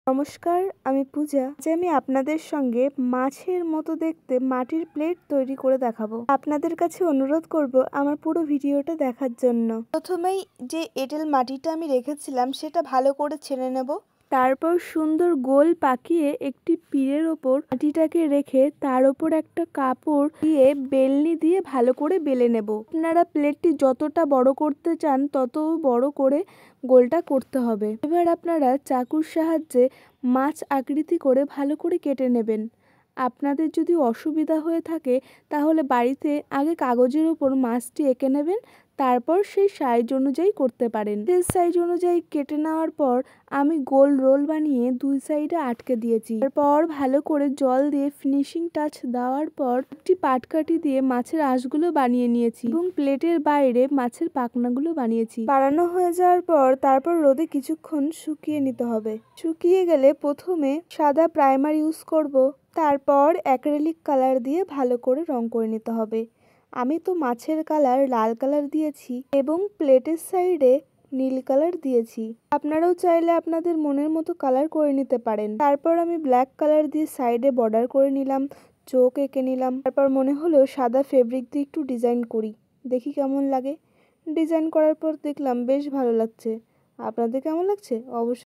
নমস্কার, আমি পূজা। আজ আমি আপনাদের সঙ্গে মাছের মতো দেখতে মাটির প্লেট তৈরি করে দেখাবো। আপনাদের কাছে অনুরোধ করব আমার পুরো ভিডিওটা দেখার জন্য। প্রথমেই যে এঁটেল মাটিটা আমি রেখেছিলাম সেটা ভালো করে ছেড়ে নেব। তারপর সুন্দর গোল পাকিয়ে একটি পিঁড়ের ওপর মাটিটাকে রেখে তার ওপর একটা কাপড় দিয়ে বেলনি দিয়ে ভালো করে বেলে নেব। আপনারা প্লেটটি যতটা বড় করতে চান তত বড় করে গোলটা করতে হবে। এবার আপনারা চাকুর সাহায্যে মাছ আকৃতি করে ভালো করে কেটে নেবেন। আপনাদের যদি অসুবিধা হয়ে থাকে তাহলে বাড়িতে আগে কাগজের ওপর মাছটি এঁকে নেবেন, তারপর সেই সাইজ অনুযায়ী করতে পারেন। সেই সাইজ অনুযায়ী কেটে নেওয়ার পর আমি গোল রোল বানিয়ে দুই সাইডে আটকে দিয়েছি। তারপর ভালো করে জল দিয়ে ফিনিশিং টাচ দেওয়ার পর একটি পাটকাঠি দিয়ে মাছের আঁশগুলো বানিয়ে নিয়েছি এবং প্লেটের বাইরে মাছের পাখনাগুলো বানিয়েছি। বানানো হয়ে যাওয়ার পর তারপর রোদে কিছুক্ষণ শুকিয়ে নিতে হবে। শুকিয়ে গেলে প্রথমে সাদা প্রাইমার ইউজ করব, তারপর অ্যাক্রিলিক কালার দিয়ে ভালো করে রং করে নিতে হবে। আমি তো মাছের কালার লাল কালার দিয়েছি এবং প্লেটের সাইডে নীল কালার দিয়েছি। আপনারাও চাইলে আপনাদের মনের মতো কালার করে নিতে পারেন। তারপর আমি ব্ল্যাক কালার দিয়ে সাইডে বর্ডার করে নিলাম, চোখ এঁকে নিলাম। তারপর মনে হলো সাদা ফেব্রিক দিয়ে একটু ডিজাইন করি, দেখি কেমন লাগে। ডিজাইন করার পর দেখলাম বেশ ভালো লাগছে। আপনাদের কেমন লাগছে অবশ্যই